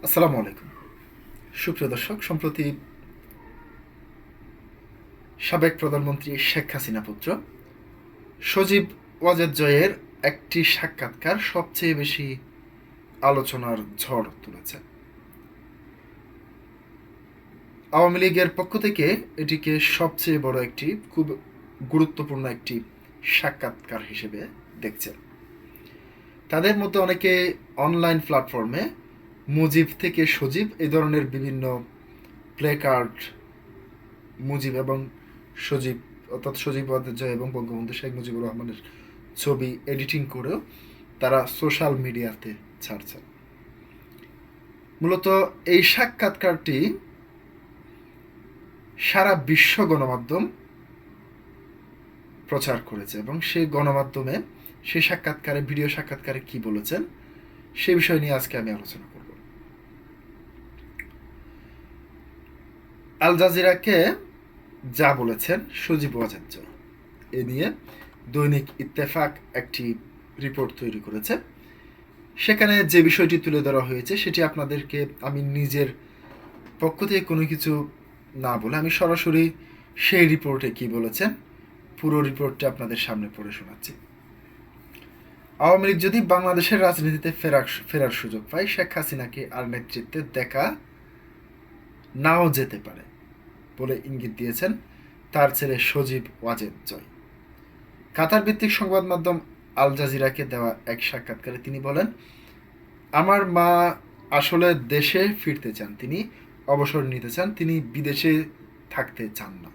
আসসালামু আলাইকুম। সুপ্রিয় দর্শক, সম্প্রতি সাবেক প্রধানমন্ত্রী শেখ হাসিনা পুত্র সজীব ওয়াজেদ জয়ের একটি সাক্ষাৎকার সবচেয়ে বেশি আলোচনার ঝড় তুলেছে। আওয়ামী লীগের পক্ষ থেকে এটিকে সবচেয়ে বড় একটি খুব গুরুত্বপূর্ণ একটি সাক্ষাৎকার হিসেবে দেখছেন। তাদের মধ্যে অনেকে অনলাইন প্ল্যাটফর্মে মুজিব থেকে সজীব এই ধরনের বিভিন্ন প্লে কার্ড মুজিব এবং সজীব অর্থাৎ সজীব জয় এবং বঙ্গবন্ধু শেখ মুজিবুর রহমানের ছবি এডিটিং করেও তারা সোশ্যাল মিডিয়াতে ছাড়ছেন। মূলত এই সাক্ষাৎকারটি সারা বিশ্ব গণমাধ্যম প্রচার করেছে এবং সেই গণমাধ্যমে সেই সাক্ষাৎকারে ভিডিও সাক্ষাৎকারে কি বলেছেন সে বিষয় নিয়ে আজকে আমি আলোচনা করব। আল জাজিরাকে যা বলেছেন সজীব ওয়াজেদ জয় এ নিয়ে দৈনিক ইত্তেফাক একটি রিপোর্ট তৈরি করেছে। সেখানে যে বিষয়টি তুলে ধরা হয়েছে সেটি আপনাদেরকে আমি নিজের পক্ষ থেকে কোনো কিছু না বলে আমি সরাসরি সেই রিপোর্টে কি বলেছেন পুরো রিপোর্টটি আপনাদের সামনে পড়ে শোনাচ্ছি। আওয়ামী লীগ যদি বাংলাদেশের রাজনীতিতে ফেরার সুযোগ পায়, শেখ হাসিনাকে আর নেতৃত্বে দেখা নাও যেতে পারে বলে ইঙ্গিত দিয়েছেন তার ছেলে সজীব ওয়াজেদ জয়। কাতার ভিত্তিক সংবাদ মাধ্যম আল জাজিরাকে দেওয়া এক সাক্ষাৎকারে তিনি বলেন, আমার মা আসলে দেশে ফিরতে চান, তিনি অবসর নিতে চান, তিনি বিদেশে থাকতে চান না।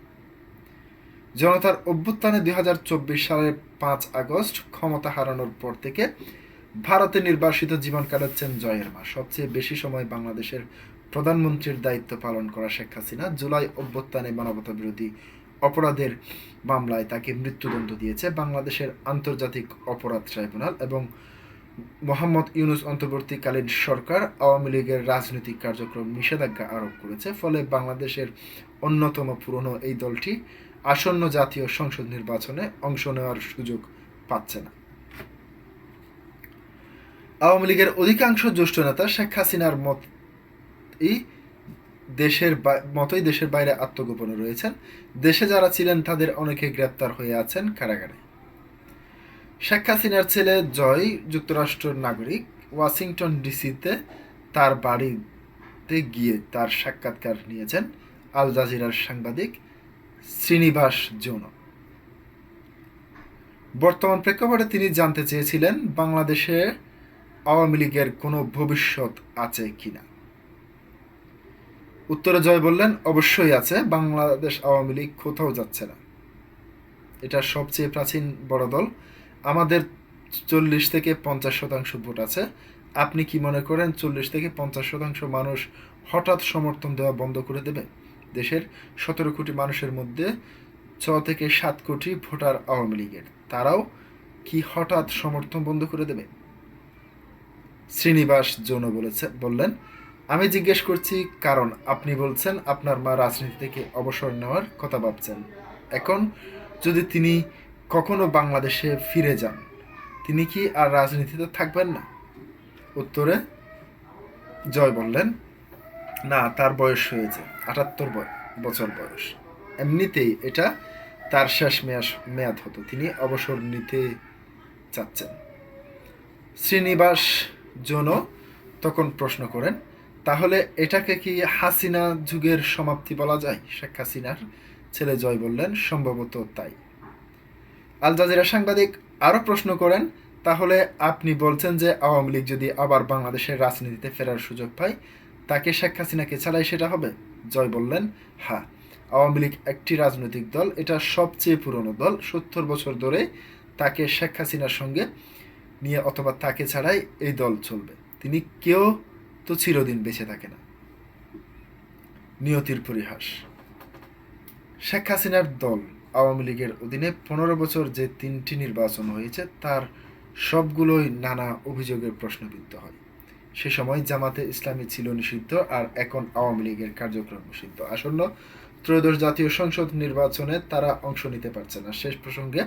জনতার অভ্যুত্থানে 2024 সালের 5 আগস্ট ক্ষমতা হারানোর পর থেকে ভারতে নির্বাসিত জীবন কাটাচ্ছেন জয়ের মা। সবচেয়ে বেশি সময় বাংলাদেশের প্রধানমন্ত্রীর দায়িত্ব পালন করা শেখ হাসিনা জুলাই অভ্যুত্থানে মানবতা বিরোধী অপরাধের মামলায় তাকে মৃত্যুদণ্ড দিয়েছে বাংলাদেশের আন্তর্জাতিক অপরাধ ট্রাইব্যুনাল এবং মোহাম্মদ ইউনূস অন্তর্বর্তীকালীন সরকার আওয়ামী লীগের রাজনৈতিক কার্যক্রম নিষেধাজ্ঞা আরোপ করেছে। ফলে বাংলাদেশের অন্যতম পুরনো এই দলটি আসন্ন জাতীয় সংসদ নির্বাচনে অংশ নেওয়ার সুযোগ পাচ্ছে না। আওয়ামী লীগের অধিকাংশ জ্যেষ্ঠ নেতা শেখ হাসিনার মতোই দেশের বাইরে আত্মগোপনে রয়েছেন। দেশে যারা ছিলেন তাদের অনেকে গ্রেপ্তার হয়ে আছেন কারাগারে। শেখ হাসিনার ছেলে জয় যুক্তরাষ্ট্রের নাগরিক। ওয়াশিংটন ডিসিতে তার বাড়িতে গিয়ে তার সাক্ষাৎকার নিয়েছেন আল জাজিরার সাংবাদিক শ্রীনিবাস যৌন। বর্তমান প্রেক্ষাপটে তিনি জানতে চেয়েছিলেন বাংলাদেশে আওয়ামী লীগের কোনো ভবিষ্যৎ আছে কিনা। উত্তরে জয় বললেন, অবশ্যই আছে, বাংলাদেশ আওয়ামী লীগ কোথাও যাচ্ছে না, এটা সবচেয়ে প্রাচীন বড় দল, আমাদের 40-50% ভোট আছে। আপনি কি মনে করেন 40-50% মানুষ হঠাৎ সমর্থন দেওয়া বন্ধ করে দেবে? দেশের 17 কোটি মানুষের মধ্যে 6-7 কোটি ভোটার আওয়ামী লীগের, তারাও কি হঠাৎ সমর্থন বন্ধ করে দেবে? শ্রীনিবাস যৌন বললেন, আমি জিজ্ঞেস করছি কারণ আপনি বলছেন আপনার মা রাজনীতি থেকে অবসর নেওয়ার কথা ভাবছেন। এখন যদি তিনি কখনো বাংলাদেশে ফিরে যান, তিনি কি আর রাজনীতিতে থাকবেন না? উত্তরে জয় বললেন, না, তার বয়স হয়েছে 78 বছর বয়স, এমনিতেই এটা তার শেষ মেয়াদ হতো, তিনি অবসর নিতে চাচ্ছেন। শ্রীনিবাস যৌন তখন প্রশ্ন করেন, তাহলে এটাকে কি হাসিনা যুগের সমাপ্তি বলা যায়? শেখ হাসিনার ছেলে জয় বললেন, সম্ভবত তাই। আল জাজিরা সাংবাদিক আরও প্রশ্ন করেন, তাহলে আপনি বলছেন যে আওয়ামী লীগ যদি আবার বাংলাদেশের রাজনীতিতে ফেরার সুযোগ পায়, তাকে শেখ হাসিনাকে ছাড়াই সেটা হবে? জয় বললেন, হ্যাঁ, আওয়ামী লীগ একটি রাজনৈতিক দল, এটা সবচেয়ে পুরনো দল, 70 বছর ধরে তাকে শেখ হাসিনার সঙ্গে নিয়ে অথবা তাকে ছাড়াই এই দল চলবে, তিনি কেউ তো চিরদিন বেঁচে থাকে না। নিয়তির পরিহাস। শেখ হাসিনার দল আওয়ামী লীগের অধীনে 15 বছর যে 3টি নির্বাচন হয়েছে তার সবগুলোই নানা অভিযোগের প্রশ্নবিদ্ধ হয়। সে সময় জামাতে ইসলামী ছিল নিষিদ্ধ, আর এখন আওয়ামী লীগের কার্যক্রম নিষিদ্ধ। আসন্ন ত্রয়োদশ জাতীয় সংসদ নির্বাচনে তারা অংশ নিতে পারছে না। শেষ প্রসঙ্গে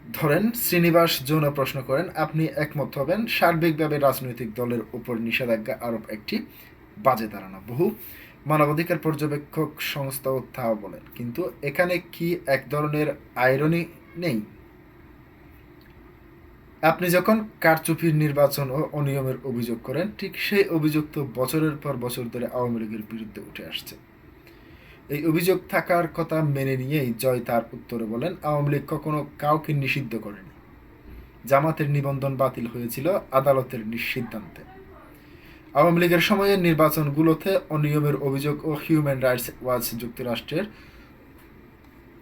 ধরেন শ্রীনিবাস যৌন প্রশ্ন করেন, আপনি একমত হবেন সার্বিকভাবে রাজনৈতিক দলের উপর নিষেধাজ্ঞা আরোপ একটি বাজে ধারণা। বহু মানবাধিকার পর্যবেক্ষক সংস্থাও তাও বলেন। কিন্তু এখানে কি এক ধরনের আইরনি নেই? আপনি যখন কারচুপির নির্বাচন ও অনিয়মের অভিযোগ করেন, ঠিক সেই অভিযোগ তো বছরের পর বছর ধরে আওয়ামী লীগের বিরুদ্ধে উঠে আসছে। এই অভিযোগ থাকার কথা মেনে নিয়েই জয় তার উত্তরে বলেন, আওয়ামী লীগ কখনো কাউকে নিষিদ্ধ করেনি। জামাতের নিবন্ধন বাতিল হয়েছিল আদালতের সিদ্ধান্তে। আওয়ামী লীগের সময়ে নির্বাচনগুলোতে অনিয়মের অভিযোগ ও হিউম্যান রাইটস ওয়াচ, যুক্তরাষ্ট্রের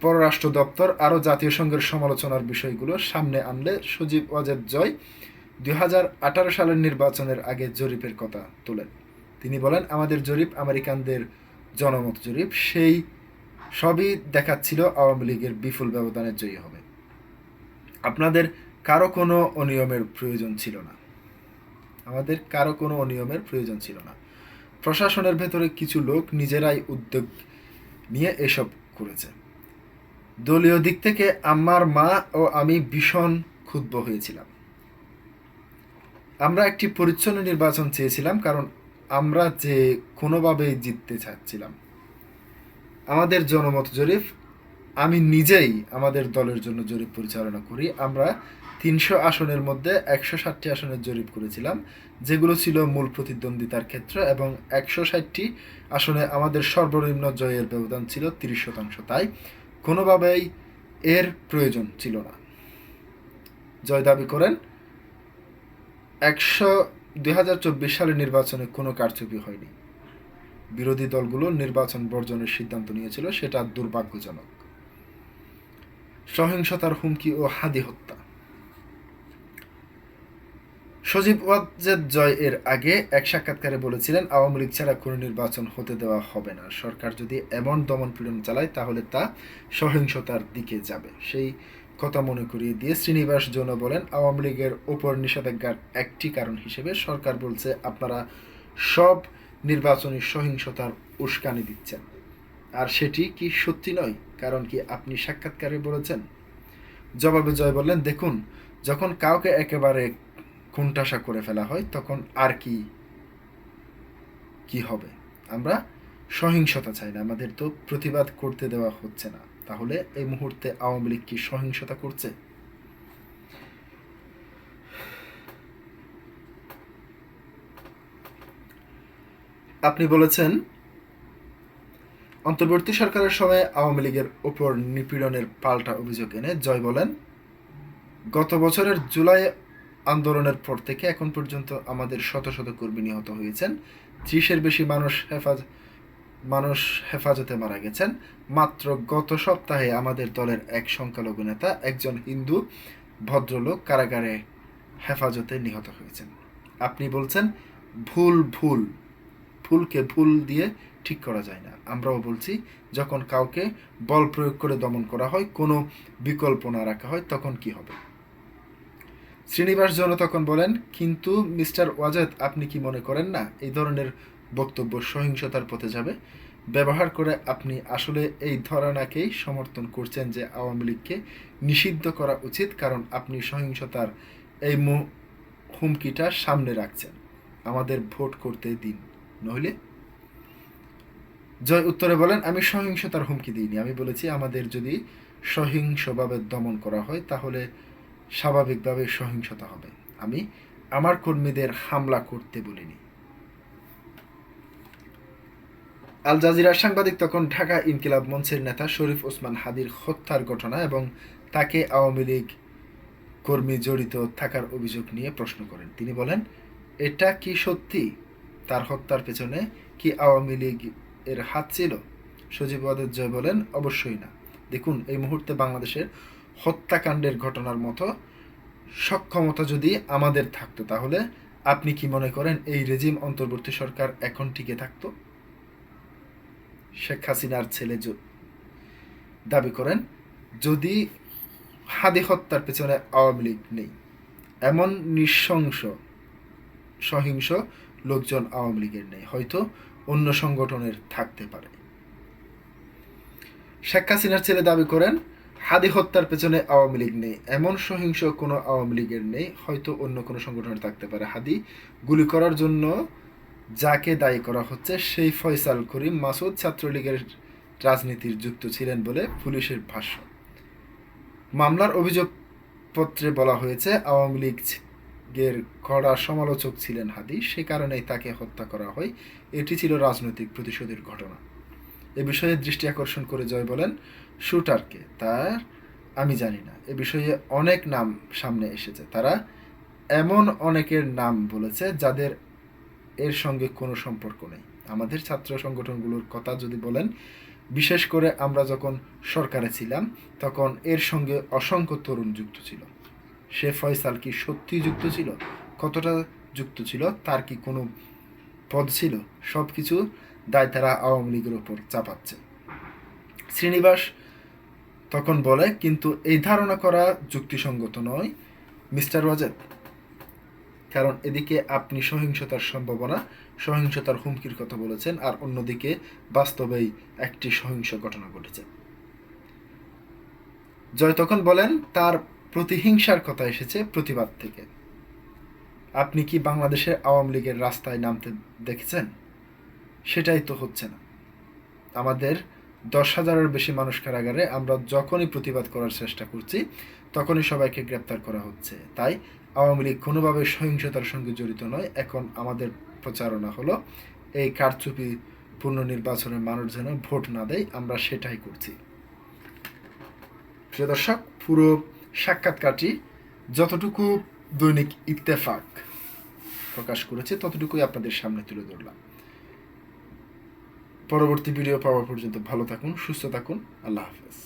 পররাষ্ট্র দপ্তর আরও জাতীয় সংঘের সমালোচনার বিষয়গুলো সামনে আনলে সজীব ওয়াজেদ জয় 2018 সালের নির্বাচনের আগে জরিপের কথা তোলেন। তিনি বলেন, আমাদের জরিপ আমেরিকানদের জনমত জরিপ, সেই সবই দেখাচ্ছিল আওয়ামী লীগের বিপুল ব্যবধানে জয়ী হবে। আপনাদের কারো কোনো অনিয়মের প্রয়োজন ছিল না। আমাদের কারো কোনো অনিয়মের প্রয়োজন ছিল না। প্রশাসনের ভেতরে কিছু লোক নিজেরাই উদ্যোগ নিয়ে এসব করেছে। দলীয় দিক থেকে আমার মা ও আমি ভীষণ ক্ষুব্ধ হয়েছিলাম। আমরা একটি পরিচ্ছন্ন নির্বাচন চেয়েছিলাম, কারণ আমরা যে কোনোভাবেই জিততে চাচ্ছিলাম। আমাদের জনমত জরিপ, আমি নিজেই আমাদের দলের জন্য জরিপ পরিচালনা করি। আমরা 300 আসনের মধ্যে 160টি আসনের জরিপ করেছিলাম, যেগুলো ছিল মূল প্রতিদ্বন্দ্বিতার ক্ষেত্র, এবং 160টি আসনে আমাদের সর্বনিম্ন জয়ের ব্যবধান ছিল 30%। তাই কোনোভাবেই এর প্রয়োজন ছিল না। জয় দাবি করেন, 2024 সালের নির্বাচনে কোনো কারচুপি হয়নি। বিরোধী দলগুলো নির্বাচন বর্জনের সিদ্ধান্ত নিয়েছিল, সেটা দুর্ভাগ্যজনক। সহিংসতার হুমকি ও হাদি হত্যা। সজীব ওয়াজেদ জয় এর আগে এক সাক্ষাৎকারে বলেছিলেন, আওয়ামী লীগ ছাড়া কোনো নির্বাচন হতে দেওয়া হবে না। সরকার যদি এমন দমনপীড়ন চালায় তাহলে তা সহিংসতার দিকে যাবে। সেই কথা মনে করিয়ে দিয়ে শ্রীনিবাস যৌন বলেন, আওয়ামী লীগের ওপর নিষেধাজ্ঞার একটি কারণ হিসেবে সরকার বলছে আপনারা সব নির্বাচনী সহিংসতার উস্কানি দিচ্ছেন। আর সেটি কি সত্যি নয়? কারণ কি আপনি সাক্ষাৎকারে বলেছেন? জবাবে জয় বললেন, দেখুন, যখন কাউকে একেবারে কোণঠাসা করে ফেলা হয় তখন আর কি হবে? আমরা সহিংসতা চাই না, আমাদের তো প্রতিবাদ করতে দেওয়া হচ্ছে না। তাহলে এই মুহূর্তে আওয়ামী লীগ কি সহিংসতা করছে? আপনি বলেছেন, অন্তর্বর্তী সরকারের সময় আওয়ামী লীগের ওপর নিপীড়নের পাল্টা অভিযোগ এনে জয় বলেন, গত বছরের জুলাই আন্দোলনের পর থেকে এখন পর্যন্ত আমাদের শত শত কর্মী নিহত হয়েছেন, 30-এর বেশি মানুষ হেফাজতে মারা গেছেন। মাত্র গত সপ্তাহে আমাদের দলের এক সংখ্যালঘু নেতা, একজন হিন্দু ভদ্রলোক, কারাগারে হেফাজতে নিহত হয়েছেন। আপনি বলছেন ভুলকে ভুল দিয়ে ঠিক করা যায় না। আমরাও বলছি, যখন কাউকে বল প্রয়োগ করে দমন করা হয়, কোনো বিকল্প না রাখা হয়, তখন কি হবে? শ্রীনিবাস যৌন তখন বলেন, কিন্তু মিস্টার ওয়াজেদ, আপনি কি মনে করেন না এই ধরনের বক্তব্য সহিংসতার পথে যাবে? ব্যবহার করে আপনি আসলে এই ধারণাকেই সমর্থন করছেন যে আওয়ামী লীগকে নিষিদ্ধ করা উচিত, কারণ আপনি সহিংসতার এই হুমকিটা সামনে রাখছেন। আমাদের ভোট করতে দিন, নইলে। জয় উত্তরে বলেন, আমি সহিংসতার হুমকি দিইনি। আমি বলেছি, আমাদের যদি সহিংসভাবে দমন করা হয় তাহলে স্বাভাবিকভাবে সহিংসতা হবে। আমি আমার কর্মীদের হামলা করতে বলিনি। আল জাজিরার সাংবাদিক তখন ঢাকা ইনকিলাব মঞ্চের নেতা শরীফ ওসমান হাদির হত্যার ঘটনা এবং তাকে আওয়ামী লীগ কর্মী জড়িত থাকার অভিযোগ নিয়ে প্রশ্ন করেন। তিনি বলেন, এটা কি সত্যি? তার হত্যার পেছনে কি আওয়ামী লীগ এর হাত ছিল? সজীব ওয়াজেদ জয় বলেন, অবশ্যই না। দেখুন, এই মুহূর্তে বাংলাদেশের হত্যাকাণ্ডের ঘটনার মতো সক্ষমতা যদি আমাদের থাকতো, তাহলে আপনি কি মনে করেন এই রেজিম অন্তর্বর্তী সরকার এখন টিকে থাকতো? শেখ হাসিনার ছেলে দাবি করেন, যদি হাদি হত্যার পেছনে আওয়ামী লীগ নেই, এমন সহিংস লোকজন আওয়ামী লীগের নেই, হয়তো অন্য সংগঠনের থাকতে পারে। শেখ হাসিনার ছেলে দাবি করেন, হাদি হত্যার পেছনে আওয়ামী লীগ নেই, এমন সহিংস কোনো আওয়ামী লীগের নেই, হয়তো অন্য কোনো সংগঠনের থাকতে পারে। হাদি গুলি করার জন্য যাকে দায়ী করা হচ্ছে সেই ফয়সাল করিম মাসুদ ছাত্রলীগের রাজনীতির যুক্ত ছিলেন বলে পুলিশের ভাষ্য। মামলার অভিযোগপত্রে বলা হয়েছে আওয়ামী লীগের কড়া সমালোচক ছিলেন হাদি, সে কারণেই তাকে হত্যা করা হয়। এটি ছিল রাজনৈতিক প্রতিশোধের ঘটনা। এ বিষয়ে দৃষ্টি আকর্ষণ করে জয় বলেন, শুটারকে তার আমি জানি না। এ বিষয়ে অনেক নাম সামনে এসেছে, তারা এমন অনেকের নাম বলেছে যাদের এর সঙ্গে কোনো সম্পর্ক নেই। আমাদের ছাত্র সংগঠনগুলোর কথা যদি বলেন, বিশেষ করে আমরা যখন সরকারে ছিলাম তখন এর সঙ্গে অসংখ্য তরুণ যুক্ত ছিল। সে ফয়সাল কি সত্যি যুক্ত ছিল? কতটা যুক্ত ছিল? তার কি কোনো পদ ছিল? সব কিছু দায় তারা আওয়ামী লীগের ওপর চাপাচ্ছে। শ্রীনিবাস তখন বলে, কিন্তু এই ধারণা করা যুক্তিসঙ্গত নয় মিস্টার ওয়াজেদ, কারণ এদিকে আপনি সহিংসতার সম্ভাবনা, সহিংসতার হুমকির কথা বলেছেন, আর অন্যদিকে বাস্তবেই একটি সহিংস ঘটনা ঘটেছে। জয় তখন বলেন, তার প্রতিহিংসার কথা এসেছে প্রতিবাদ থেকে। আপনি কি বাংলাদেশের আওয়ামী লীগের রাস্তায় নামতে দেখেছেন? সেটাই তো হচ্ছে না। আমাদের 10,000-এর বেশি মানুষ কারাগারে, আমরা যখনই প্রতিবাদ করার চেষ্টা করছি তখনই সবাইকে গ্রেপ্তার করা হচ্ছে। তাই আওয়ামী লীগ কোনোভাবে সহিংসতার সঙ্গে জড়িত নয়। এখন আমাদের প্রচারণা হলো এই কারচুপি পূর্ণ নির্বাচনে মানুষ যেন ভোট না দেয়, আমরা সেটাই করছি। প্রিয় দর্শক, পুরো সাক্ষাৎকারটি যতটুকু দৈনিক ইত্তেফাক প্রকাশ করেছে ততটুকুই আপনাদের সামনে তুলে ধরলাম। পরবর্তী ভিডিও পাওয়া পর্যন্ত ভালো থাকুন, সুস্থ থাকুন। আল্লাহ হাফেজ।